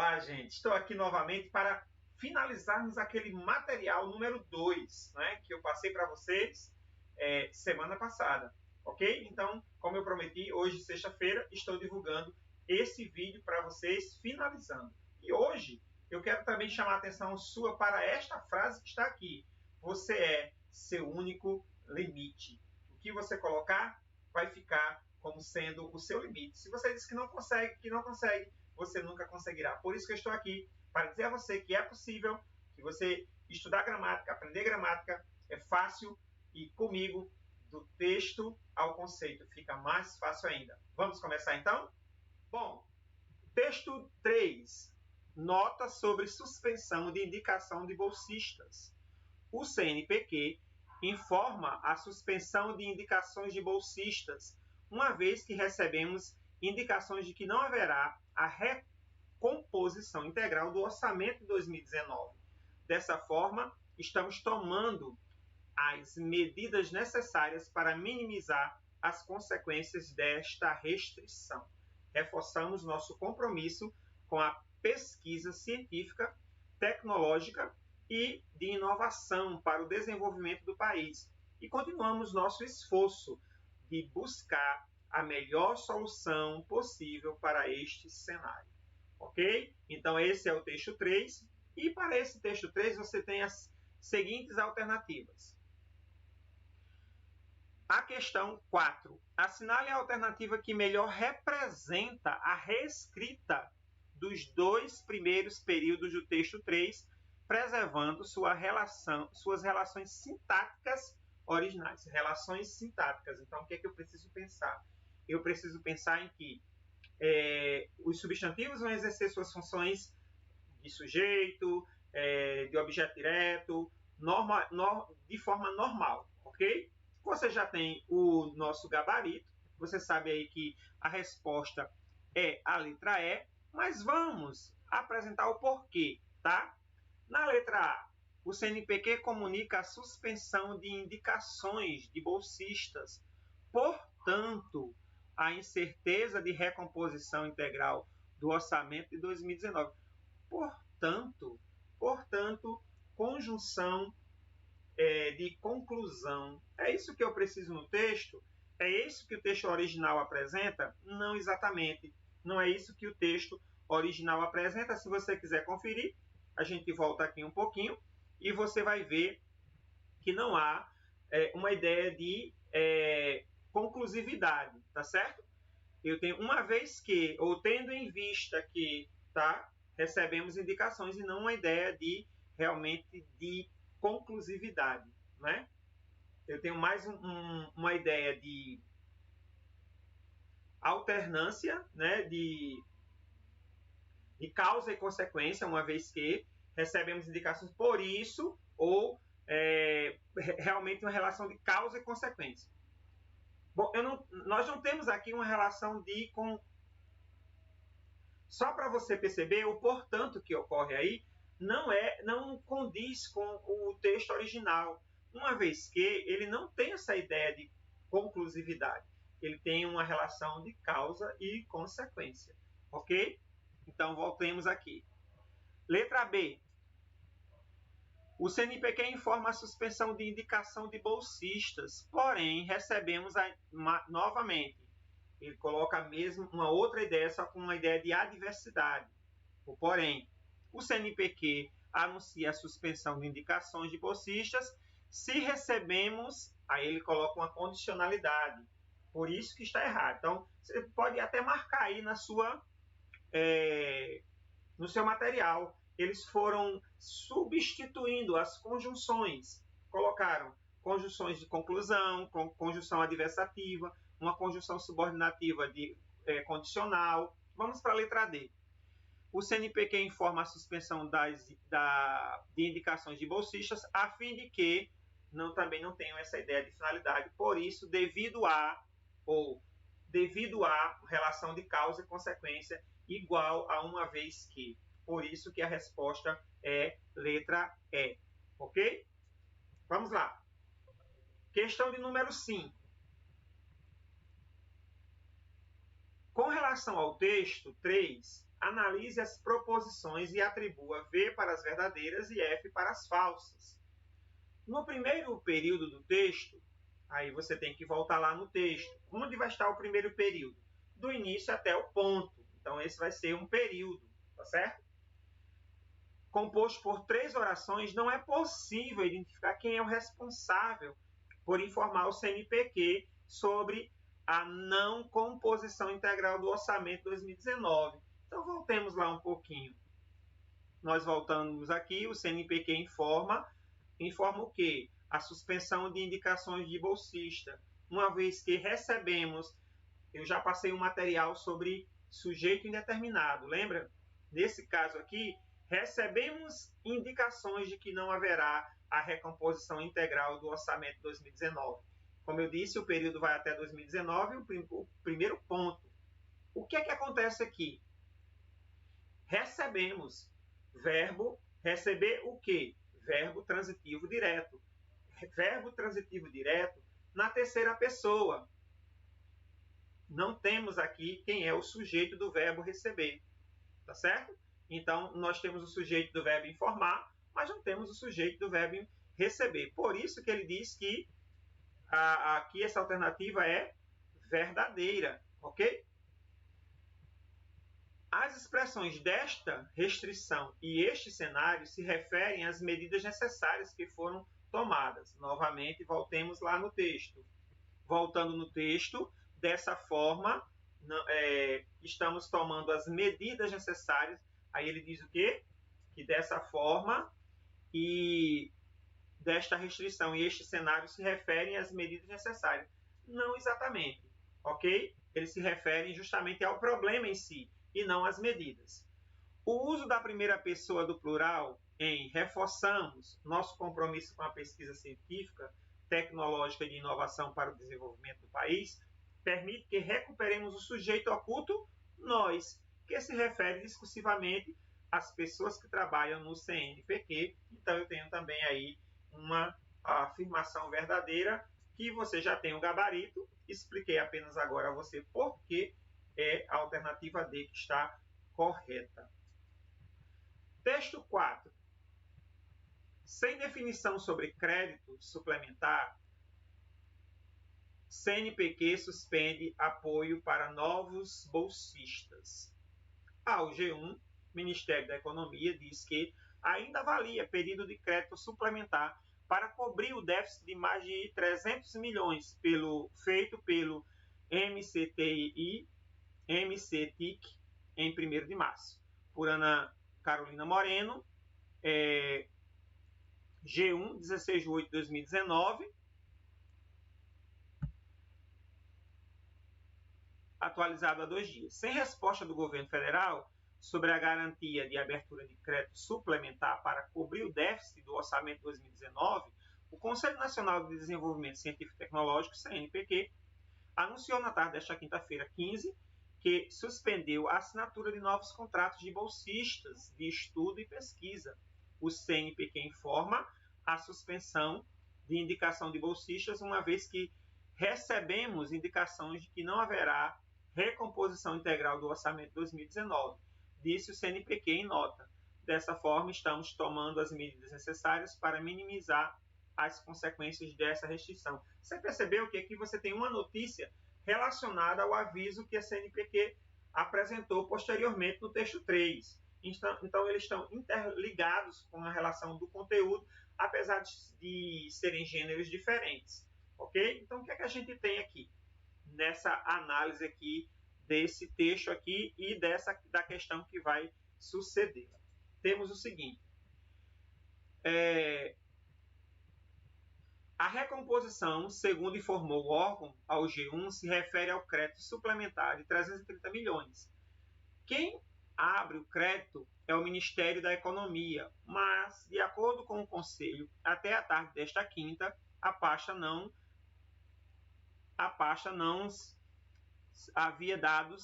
Olá, gente. Estou aqui novamente para finalizarmos aquele material número 2, né, que eu passei para vocês semana passada, ok? Então, como eu prometi, hoje, sexta-feira, estou divulgando esse vídeo para vocês, finalizando. E hoje, eu quero também chamar a atenção sua para esta frase que está aqui. Você é seu único limite. O que você colocar vai ficar como sendo o seu limite. Se você diz que não consegue, você nunca conseguirá. Por isso que eu estou aqui, para dizer a você que é possível, que você estudar gramática, aprender gramática, é fácil, e comigo, do texto ao conceito, fica mais fácil ainda. Vamos começar então? Bom, texto 3. Nota sobre suspensão de indicação de bolsistas. O CNPq informa a suspensão de indicações de bolsistas, uma vez que recebemos indicações de que não haverá a recomposição integral do orçamento de 2019. Dessa forma, estamos tomando as medidas necessárias para minimizar as consequências desta restrição. Reforçamos nosso compromisso com a pesquisa científica, tecnológica e de inovação para o desenvolvimento do país. E continuamos nosso esforço de buscar a melhor solução possível para este cenário. Ok? Então, esse é o texto 3. E para esse texto 3, você tem as seguintes alternativas. A questão 4. Assinale a alternativa que melhor representa a reescrita dos dois primeiros períodos do texto 3, preservando suas relações sintáticas originais. Relações sintáticas. Então, o que é que eu preciso pensar? Eu preciso pensar em que os substantivos vão exercer suas funções de sujeito, de objeto direto, de forma normal, ok? Você já tem o nosso gabarito, você sabe aí que a resposta é a letra E, mas vamos apresentar o porquê, tá? Na letra A, o CNPq comunica a suspensão de indicações de bolsistas. Portanto, a incerteza de recomposição integral do orçamento de 2019. Portanto, conjunção de conclusão. É isso que eu preciso no texto? É isso que o texto original apresenta? Não exatamente. Não é isso que o texto original apresenta. Se você quiser conferir, a gente volta aqui um pouquinho e você vai ver que não há uma ideia de conclusividade, tá certo? Eu tenho, uma vez que, ou tendo em vista que, tá, recebemos indicações e não uma ideia de realmente de conclusividade, né? Eu tenho mais uma ideia de alternância, né, de causa e consequência, uma vez que recebemos indicações por isso, ou realmente uma relação de causa e consequência. Bom, nós não temos aqui uma relação de... Só para você perceber, o portanto que ocorre aí não condiz com o texto original, uma vez que ele não tem essa ideia de conclusividade. Ele tem uma relação de causa e consequência. Ok? Então, voltemos aqui. Letra B. O CNPq informa a suspensão de indicação de bolsistas, porém, recebemos novamente. Ele coloca mesmo uma outra ideia, só com uma ideia de adversidade. Porém, o CNPq anuncia a suspensão de indicações de bolsistas se recebemos, aí ele coloca uma condicionalidade. Por isso que está errado. Então, você pode até marcar aí no seu material. Eles foram substituindo as conjunções. Colocaram conjunções de conclusão, conjunção adversativa, uma conjunção subordinativa de condicional. Vamos para a letra D. O CNPq informa a suspensão de indicações de bolsistas, a fim de que também não tenham essa ideia de finalidade. Por isso, devido a relação de causa e consequência igual a uma vez que. Por isso que a resposta é letra E. Ok? Vamos lá. Questão de número 5. Com relação ao texto 3, analise as proposições e atribua V para as verdadeiras e F para as falsas. No primeiro período do texto, aí você tem que voltar lá no texto. Onde vai estar o primeiro período? Do início até o ponto. Então, esse vai ser um período, tá certo? Composto por 3 orações, não é possível identificar quem é o responsável por informar o CNPq sobre a não composição integral do orçamento 2019. Então, voltemos lá um pouquinho. Nós voltamos aqui, o CNPq informa o quê? A suspensão de indicações de bolsista. Uma vez que recebemos, eu já passei um material sobre sujeito indeterminado, lembra? Nesse caso aqui, recebemos indicações de que não haverá a recomposição integral do orçamento 2019. Como eu disse, o período vai até 2019, o primeiro ponto. O que é que acontece aqui? Recebemos. Verbo receber o quê? Verbo transitivo direto. Verbo transitivo direto na terceira pessoa. Não temos aqui quem é o sujeito do verbo receber. Tá certo? Então, nós temos o sujeito do verbo informar, mas não temos o sujeito do verbo receber. Por isso que ele diz que aqui essa alternativa é verdadeira, ok? As expressões desta restrição e este cenário se referem às medidas necessárias que foram tomadas. Novamente, voltemos lá no texto. Voltando no texto, dessa forma, estamos tomando as medidas necessárias. Aí ele diz o quê? Que dessa forma e desta restrição e este cenário se referem às medidas necessárias. Não exatamente, ok? Eles se referem justamente ao problema em si e não às medidas. O uso da primeira pessoa do plural em reforçamos nosso compromisso com a pesquisa científica, tecnológica e de inovação para o desenvolvimento do país, permite que recuperemos o sujeito oculto nós, que se refere discursivamente às pessoas que trabalham no CNPq. Então, eu tenho também aí uma afirmação verdadeira que você já tem o gabarito. Expliquei apenas agora a você por que é a alternativa D que está correta. Texto 4. Sem definição sobre crédito suplementar, CNPq suspende apoio para novos bolsistas. O G1, Ministério da Economia, diz que ainda avalia pedido de crédito suplementar para cobrir o déficit de mais de 300 milhões feito pelo MCTI, MCTIC, em 1º de março. Por Ana Carolina Moreno, G1, 16 de 8 de 2019, atualizado há 2 dias. Sem resposta do governo federal sobre a garantia de abertura de crédito suplementar para cobrir o déficit do orçamento de 2019, o Conselho Nacional de Desenvolvimento Científico e Tecnológico, CNPq, anunciou na tarde desta quinta-feira, 15, que suspendeu a assinatura de novos contratos de bolsistas de estudo e pesquisa. O CNPq informa a suspensão de indicação de bolsistas, uma vez que recebemos indicações de que não haverá recomposição integral do orçamento de 2019, disse o CNPq em nota. Dessa forma, estamos tomando as medidas necessárias para minimizar as consequências dessa restrição. Você percebeu que aqui você tem uma notícia relacionada ao aviso que a CNPq apresentou posteriormente no texto 3. Então, eles estão interligados com a relação do conteúdo, apesar de serem gêneros diferentes. Ok? Então, o que é que a gente tem aqui? Nessa análise aqui desse texto aqui e da questão que vai suceder. Temos o seguinte. A recomposição, segundo informou o órgão ao G1, se refere ao crédito suplementar de 330 milhões. Quem abre o crédito é o Ministério da Economia, mas, de acordo com o Conselho, até a tarde desta quinta, a pasta não havia dado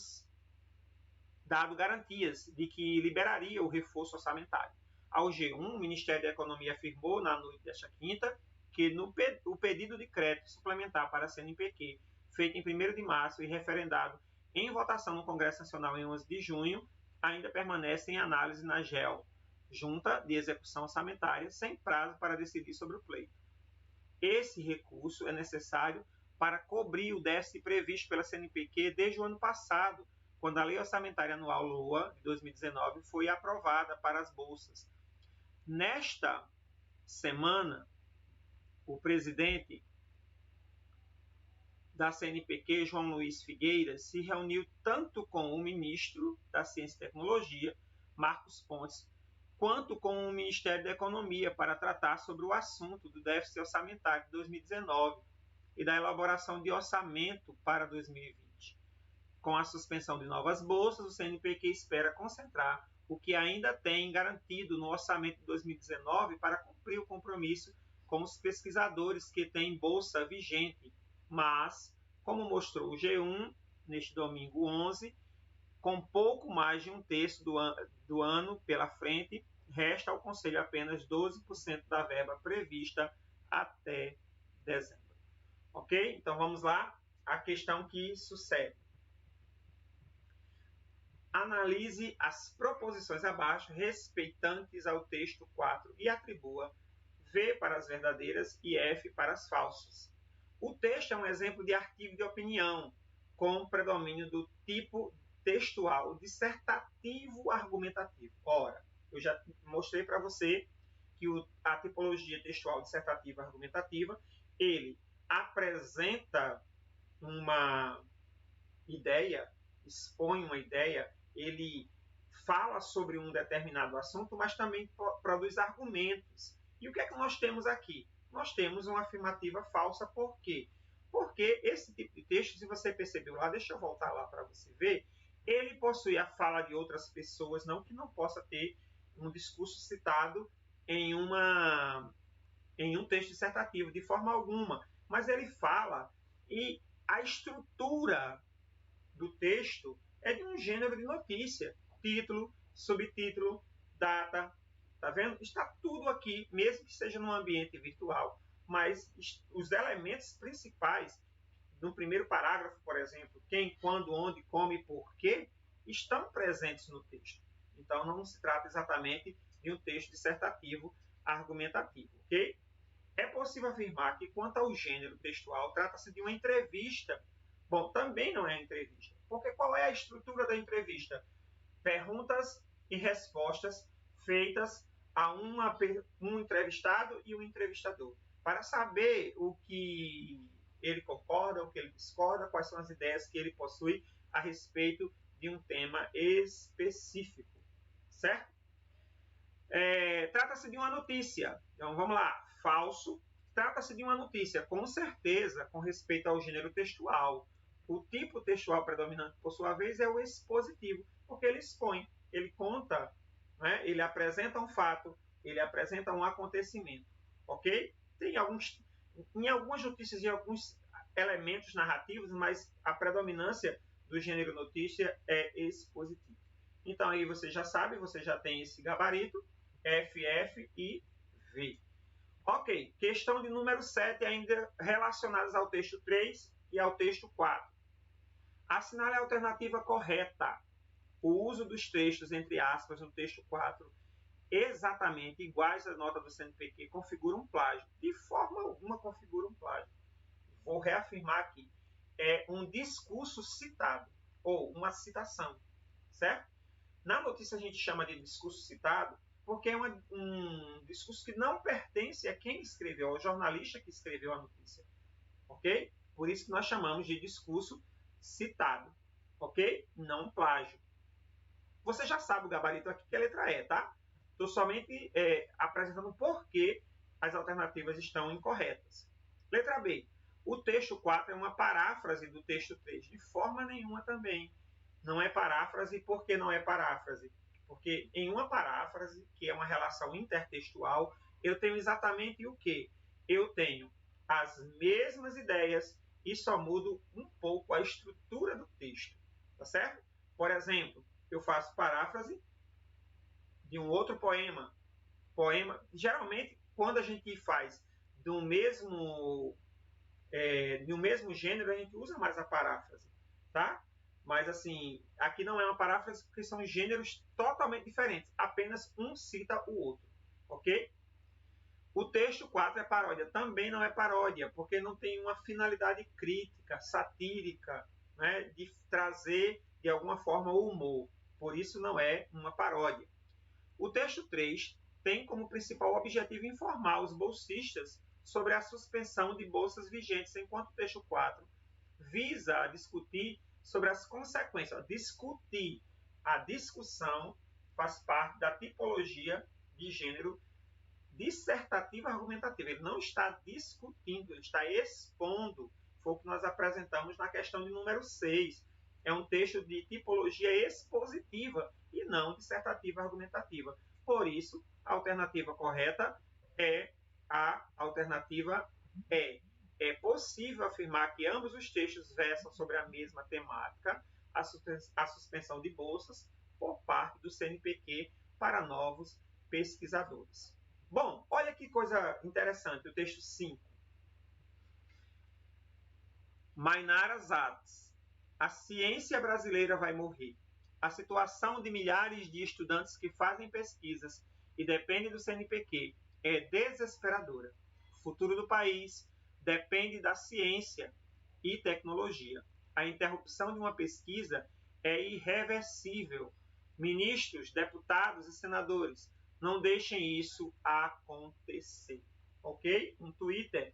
garantias de que liberaria o reforço orçamentário. Ao G1, o Ministério da Economia afirmou na noite desta quinta que o pedido de crédito suplementar para a CNPq, feito em 1º de março e referendado em votação no Congresso Nacional em 11 de junho, ainda permanece em análise na GEL, Junta de Execução Orçamentária, sem prazo para decidir sobre o pleito. Esse recurso é necessário para cobrir o déficit previsto pela CNPq desde o ano passado, quando a Lei Orçamentária Anual LOA de 2019 foi aprovada para as bolsas. Nesta semana, o presidente da CNPq, João Luiz Figueiras, se reuniu tanto com o ministro da Ciência e Tecnologia, Marcos Pontes, quanto com o Ministério da Economia para tratar sobre o assunto do déficit orçamentário de 2019 e da elaboração de orçamento para 2020. Com a suspensão de novas bolsas, o CNPq espera concentrar o que ainda tem garantido no orçamento de 2019 para cumprir o compromisso com os pesquisadores que têm bolsa vigente, mas, como mostrou o G1 neste domingo 11, com pouco mais de um terço do ano pela frente, resta ao Conselho apenas 12% da verba prevista até dezembro. Ok? Então vamos lá, a questão que sucede. Analise as proposições abaixo respeitantes ao texto 4 e atribua V para as verdadeiras e F para as falsas. O texto é um exemplo de artigo de opinião, com predomínio do tipo textual dissertativo argumentativo. Ora, eu já mostrei para você que a tipologia textual dissertativa argumentativa, ele apresenta uma ideia, expõe uma ideia, ele fala sobre um determinado assunto, mas também produz argumentos. E o que é que nós temos aqui? Nós temos uma afirmativa falsa, por quê? Porque esse tipo de texto, se você percebeu lá, deixa eu voltar lá para você ver, ele possui a fala de outras pessoas, não que não possa ter um discurso citado em um texto dissertativo, de forma alguma, mas ele fala e a estrutura do texto é de um gênero de notícia, título, subtítulo, data, tá vendo? Está tudo aqui, mesmo que seja num ambiente virtual, mas os elementos principais no primeiro parágrafo, por exemplo, quem, quando, onde, como e porquê, estão presentes no texto. Então não se trata exatamente de um texto dissertativo argumentativo, ok? É possível afirmar que, quanto ao gênero textual, trata-se de uma entrevista. Bom, também não é entrevista, porque qual é a estrutura da entrevista? Perguntas e respostas feitas a um entrevistado e um entrevistador, para saber o que ele concorda, o que ele discorda, quais são as ideias que ele possui a respeito de um tema específico, certo? Trata-se de uma notícia. Então, vamos lá. Falso. Trata-se de uma notícia, com certeza, com respeito ao gênero textual. O tipo textual predominante, por sua vez, é o expositivo, porque ele expõe, ele conta, né? Ele apresenta um fato, ele apresenta um acontecimento, ok? Tem em algumas notícias e alguns elementos narrativos, mas a predominância do gênero notícia é expositivo. Então aí você já sabe, você já tem esse gabarito, FF e V. Ok, questão de número 7, ainda relacionadas ao texto 3 e ao texto 4. Assinale a alternativa correta. O uso dos textos, entre aspas, no texto 4, exatamente iguais à nota do CNPq, configura um plágio. De forma alguma configura um plágio. Vou reafirmar aqui. É um discurso citado, ou uma citação, certo? Na notícia a gente chama de discurso citado, porque é um discurso que não pertence a quem escreveu, ao jornalista que escreveu a notícia, ok? Por isso que nós chamamos de discurso citado, ok? Não plágio. Você já sabe o gabarito aqui, que é a letra E, tá? Estou somente apresentando por que as alternativas estão incorretas. Letra B. O texto 4 é uma paráfrase do texto 3. De forma nenhuma também. Não é paráfrase. Por que não é paráfrase? Porque em uma paráfrase, que é uma relação intertextual, eu tenho exatamente o quê? Eu tenho as mesmas ideias e só mudo um pouco a estrutura do texto. Tá certo? Por exemplo, eu faço paráfrase de um outro poema. Geralmente, quando a gente faz do mesmo gênero, a gente usa mais a paráfrase, tá? Mas, assim, aqui não é uma paráfrase porque são gêneros totalmente diferentes. Apenas um cita o outro, ok? O texto 4 é paródia. Também não é paródia, porque não tem uma finalidade crítica, satírica, né, de trazer, de alguma forma, o humor. Por isso não é uma paródia. O texto 3 tem como principal objetivo informar os bolsistas sobre a suspensão de bolsas vigentes, enquanto o texto 4 visa discutir sobre as consequências. Discutir. A discussão faz parte da tipologia de gênero dissertativa argumentativa. Ele não está discutindo, ele está expondo. Foi o que nós apresentamos na questão de número 6. É um texto de tipologia expositiva e não dissertativa argumentativa. Por isso, a alternativa correta é a alternativa E. É possível afirmar que ambos os textos versam sobre a mesma temática, a suspensão de bolsas por parte do CNPq para novos pesquisadores. Bom, olha que coisa interessante, o texto 5. Mainara Zatz. A ciência brasileira vai morrer. A situação de milhares de estudantes que fazem pesquisas e dependem do CNPq é desesperadora. O futuro do país depende da ciência e tecnologia. A interrupção de uma pesquisa é irreversível. Ministros, deputados e senadores, não deixem isso acontecer. Ok? Um Twitter.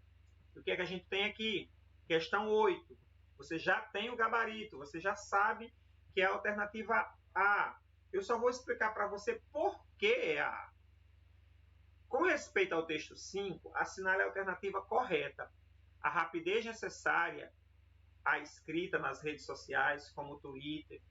O que é que a gente tem aqui? Questão 8. Você já tem o gabarito, você já sabe que é a alternativa A. Eu só vou explicar para você por que é a A. Com respeito ao texto 5, assinale a alternativa correta. A rapidez necessária à escrita nas redes sociais, como o Twitter,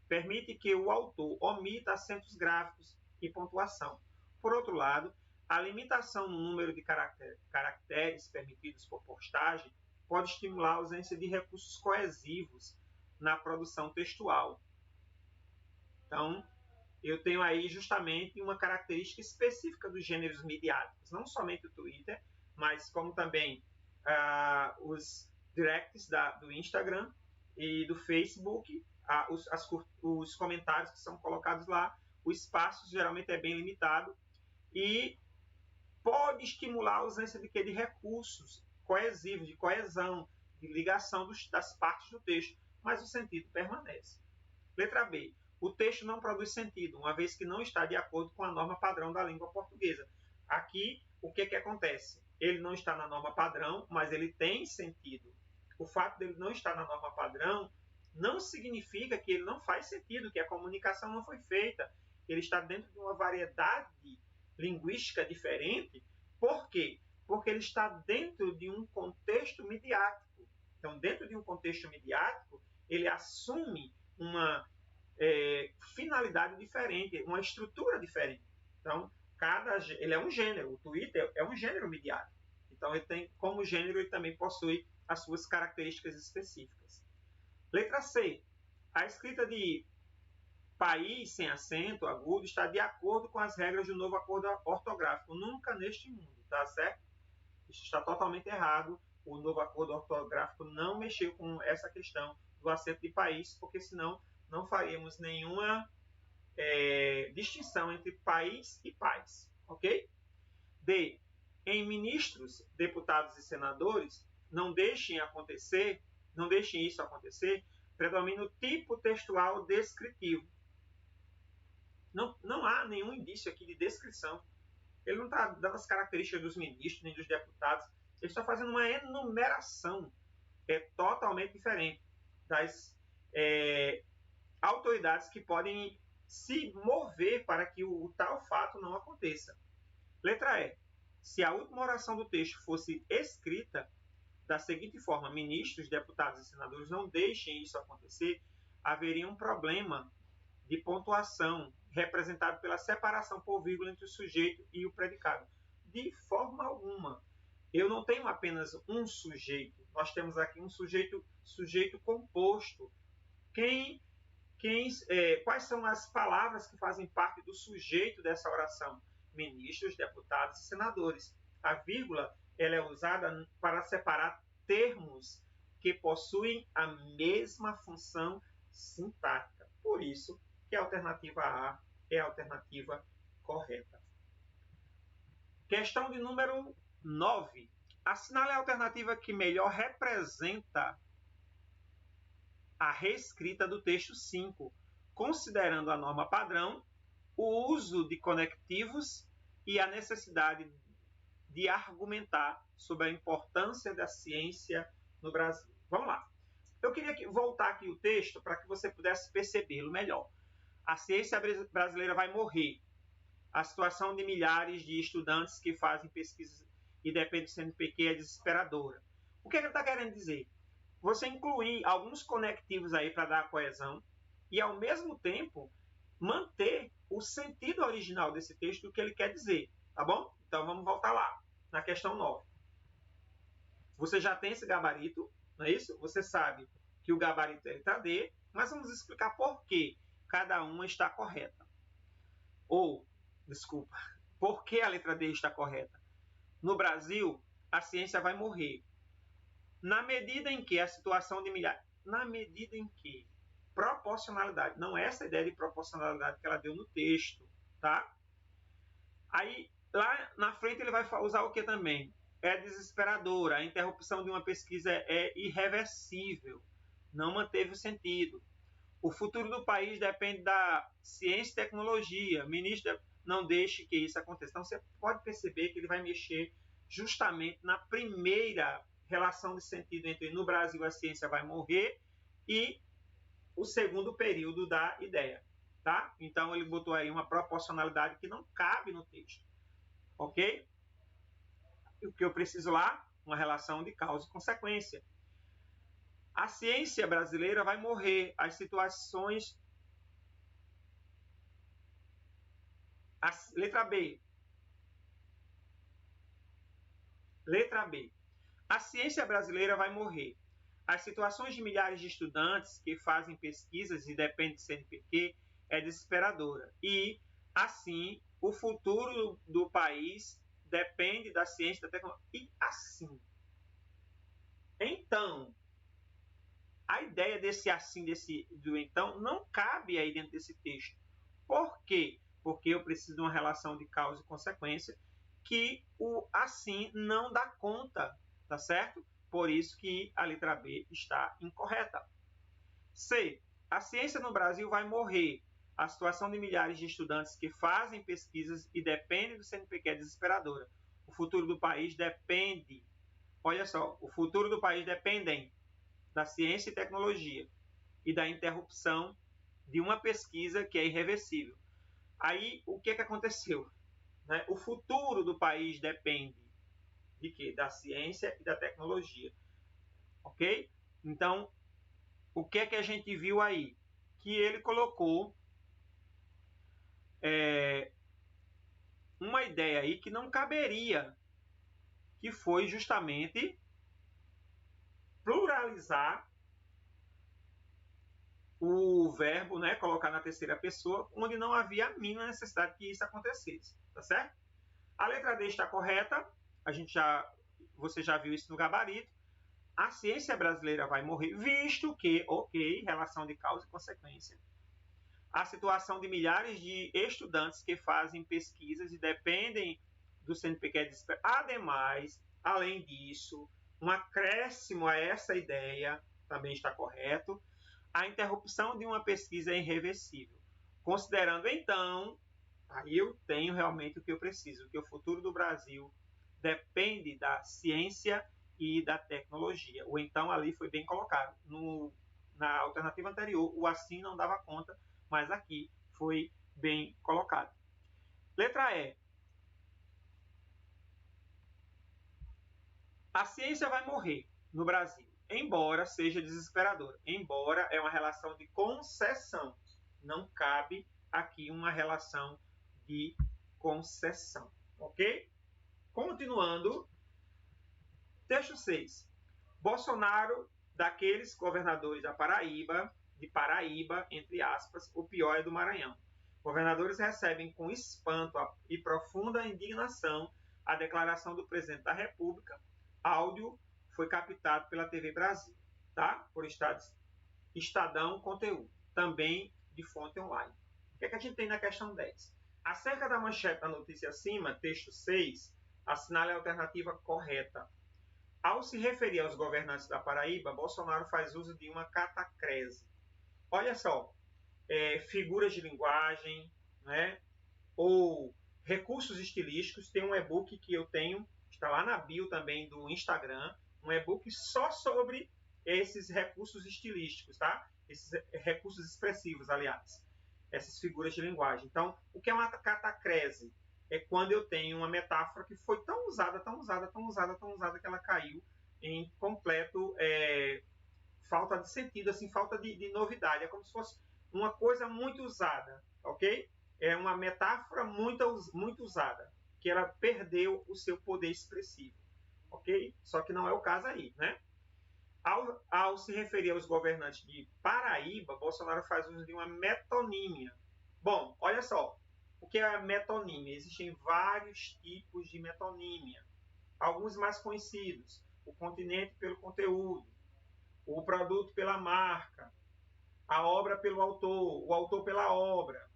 permite que o autor omita acentos gráficos e pontuação. Por outro lado, a limitação no número de caracteres permitidos por postagem pode estimular a ausência de recursos coesivos na produção textual. Então, eu tenho aí justamente uma característica específica dos gêneros midiáticos, não somente o Twitter, mas como também os directs do Instagram e do Facebook, os comentários que são colocados lá, o espaço geralmente é bem limitado e pode estimular a ausência de recursos coesivos, de coesão, de ligação das partes do texto, mas o sentido permanece. Letra B. O texto não produz sentido, uma vez que não está de acordo com a norma padrão da língua portuguesa. Aqui, o que acontece? Ele não está na norma padrão, mas ele tem sentido. O fato dele não estar na norma padrão não significa que ele não faz sentido, que a comunicação não foi feita. Ele está dentro de uma variedade linguística diferente. Por quê? Porque ele está dentro de um contexto midiático. Então, dentro de um contexto midiático, ele assume uma finalidade diferente, uma estrutura diferente. Então, ele é um gênero. O Twitter é um gênero midiático. Então, ele tem, como gênero, ele também possui as suas características específicas. Letra C. A escrita de país sem acento agudo está de acordo com as regras do novo acordo ortográfico. Nunca neste mundo, tá certo? Isso está totalmente errado. O novo acordo ortográfico não mexeu com essa questão do acento de país, porque senão não faríamos nenhuma distinção entre país e pais, ok? D. Em ministros, deputados e senadores, não deixem isso acontecer, predomina o tipo textual descritivo. Não há nenhum indício aqui de descrição. Ele não está dando as características dos ministros nem dos deputados. Ele está fazendo uma enumeração totalmente diferente das autoridades que podem se mover para que o tal fato não aconteça. Letra E. Se a última oração do texto fosse escrita da seguinte forma: ministros, deputados e senadores, não deixem isso acontecer, haveria um problema de pontuação representado pela separação por vírgula entre o sujeito e o predicado. De forma alguma. Eu não tenho apenas um sujeito. Nós temos aqui um sujeito composto. Quais são as palavras que fazem parte do sujeito dessa oração? Ministros, deputados e senadores. A vírgula ela é usada para separar termos que possuem a mesma função sintática. Por isso que a alternativa A é a alternativa correta. Questão de número 9. Assinale a alternativa que melhor representa a reescrita do texto 5, considerando a norma padrão, o uso de conectivos e a necessidade de argumentar sobre a importância da ciência no Brasil. Vamos lá. Eu queria voltar aqui o texto para que você pudesse percebê-lo melhor. A ciência brasileira vai morrer. A situação de milhares de estudantes que fazem pesquisas e dependem do CNPq é desesperadora. O que ele está querendo dizer? Você incluir alguns conectivos aí para dar coesão e, ao mesmo tempo, manter o sentido original desse texto do que ele quer dizer, tá bom? Então, vamos voltar lá, na questão 9. Você já tem esse gabarito, não é isso? Você sabe que o gabarito é letra D, mas vamos explicar por que cada uma está correta. Por que a letra D está correta? No Brasil, a ciência vai morrer. Na medida em que a situação de milhares... Na medida em que... Proporcionalidade. Não é essa ideia de proporcionalidade que ela deu no texto, tá? Aí, lá na frente, ele vai usar o que também? É desesperadora. A interrupção de uma pesquisa é irreversível. Não manteve o sentido. O futuro do país depende da ciência e tecnologia. Ministro, não deixe que isso aconteça. Então, você pode perceber que ele vai mexer justamente na primeira relação de sentido entre no Brasil a ciência vai morrer e o segundo período da ideia. Tá? Então, ele botou aí uma proporcionalidade que não cabe no texto. Ok? O que eu preciso lá? Uma relação de causa e consequência. A ciência brasileira vai morrer. As situações... Letra B. Letra B. A ciência brasileira vai morrer. As situações de milhares de estudantes que fazem pesquisas e dependem do CNPq é desesperadora. E, assim, o futuro do país depende da ciência e da tecnologia. E assim. Então, a ideia desse assim, do então, não cabe aí dentro desse texto. Por quê? Porque eu preciso de uma relação de causa e consequência que o assim não dá conta, tá certo? Por isso que a letra B está incorreta. C. A ciência no Brasil vai morrer. A situação de milhares de estudantes que fazem pesquisas e dependem do CNPq é desesperadora. O futuro do país depende, olha só, o futuro do país depende da ciência e tecnologia e da interrupção de uma pesquisa que é irreversível. Aí, o que aconteceu? Né? O futuro do país depende de quê? Da ciência e da tecnologia. Ok? Então, o que a gente viu aí? Que ele colocou uma ideia aí que não caberia, que foi justamente pluralizar o verbo, né, colocar na terceira pessoa, onde não havia a mínima necessidade que isso acontecesse, tá certo? A letra D está correta, você já viu isso no gabarito. A ciência brasileira vai morrer, visto que, ok, relação de causa e consequência. A situação de milhares de estudantes que fazem pesquisas e dependem do CNPq é desesperadora. Ademais, além disso, um acréscimo a essa ideia também está correto. A interrupção de uma pesquisa é irreversível. Considerando, então, aí eu tenho realmente o que eu preciso, que o futuro do Brasil depende da ciência e da tecnologia. O então ali foi bem colocado. Na alternativa anterior, o assim não dava conta, mas aqui foi bem colocado. Letra E. A ciência vai morrer no Brasil, embora seja desesperadora. Embora é uma relação de concessão. Não cabe aqui uma relação de concessão. Ok? Continuando. Texto 6. Bolsonaro, daqueles governadores da Paraíba, de Paraíba, entre aspas, o pior é do Maranhão. Governadores recebem com espanto e profunda indignação a declaração do presidente da República. Áudio foi captado pela TV Brasil, tá? Por estados Estadão Conteúdo, também de fonte online. O que é que a gente tem na questão 10? Acerca da manchete da notícia acima, texto 6, assinale a alternativa correta. Ao se referir aos governantes da Paraíba, Bolsonaro faz uso de uma catacrese. Olha só, figuras de linguagem, né, ou recursos estilísticos. Tem um e-book que eu tenho, está lá na bio também do Instagram, um e-book só sobre esses recursos estilísticos, tá? Esses recursos expressivos, aliás, essas figuras de linguagem. Então, o que é uma catacrese? É quando eu tenho uma metáfora que foi tão usada, tão usada, tão usada, tão usada, que ela caiu em completo falta de sentido, assim, falta de novidade. É como se fosse uma coisa muito usada, ok? É uma metáfora muito usada, que ela perdeu o seu poder expressivo, ok? Só que não é o caso aí, né? Ao se referir aos governantes de Paraíba, Bolsonaro faz uso de uma metonímia. Bom, olha só, o que é a metonímia? Existem vários tipos de metonímia, alguns mais conhecidos: o continente pelo conteúdo, o produto pela marca, a obra pelo autor, o autor pela obra,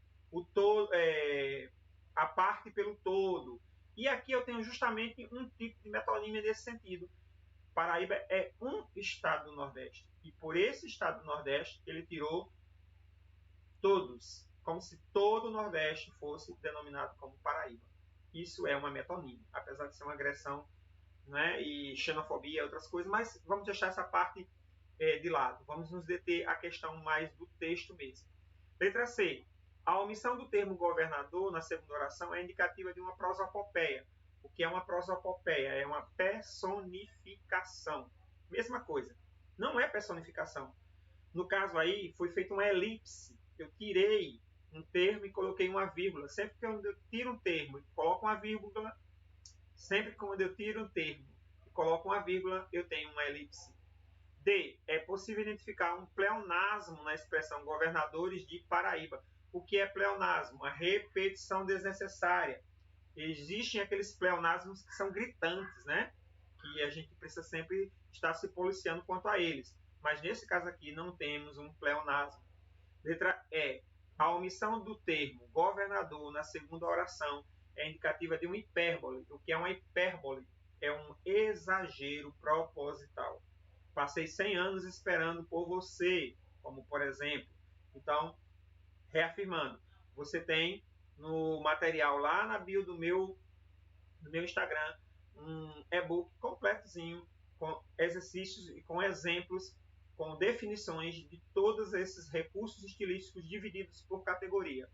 a parte pelo todo. E aqui eu tenho justamente um tipo de metonímia nesse sentido. Paraíba é um estado do Nordeste. E por esse estado do Nordeste, ele tirou todos, como se todo o Nordeste fosse denominado como Paraíba. Isso é uma metonímia, apesar de ser uma agressão, né, e xenofobia e outras coisas, mas vamos deixar essa parte de lado. Vamos nos deter à questão mais do texto mesmo. Letra C. A omissão do termo governador na segunda oração é indicativa de uma prosopopeia. O que é uma prosopopeia? É uma personificação. Mesma coisa. Não é personificação. No caso aí, foi feita uma elipse. Eu tirei um termo e coloquei uma vírgula. Sempre que eu tiro um termo e coloco uma vírgula, sempre que eu tiro um termo e coloco uma vírgula, eu tenho uma elipse. D. É possível identificar um pleonasmo na expressão governadores de Paraíba. O que é pleonasmo? A repetição desnecessária. Existem aqueles pleonasmos que são gritantes, né? Que a gente precisa sempre estar se policiando quanto a eles. Mas nesse caso aqui não temos um pleonasmo. Letra E. A omissão do termo governador na segunda oração é indicativa de uma hipérbole. O que é uma hipérbole? É um exagero proposital. Passei 100 anos esperando por você, como por exemplo. Então, reafirmando, você tem no material lá na bio do meu Instagram um e-book completozinho com exercícios e com exemplos, com definições de todos esses recursos estilísticos divididos por categoria.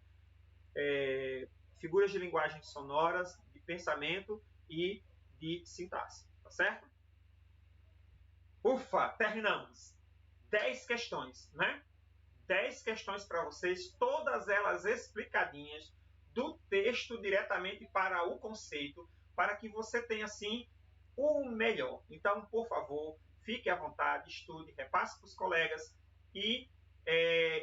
Figuras de linguagem sonoras, de pensamento e de sintaxe, tá certo? Ufa, terminamos. 10 questões, né? 10 questões para vocês, todas elas explicadinhas, do texto diretamente para o conceito, para que você tenha, assim, o melhor. Então, por favor, fique à vontade, estude, repasse para os colegas e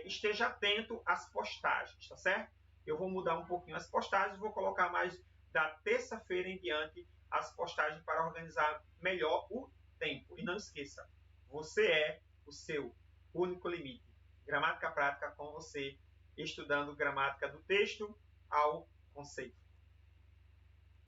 esteja atento às postagens, tá certo? Eu vou mudar um pouquinho as postagens, vou colocar mais da terça-feira em diante as postagens para organizar melhor o tempo. E não esqueça, você é o seu único limite. Gramática Prática com você, estudando gramática do texto ao conceito.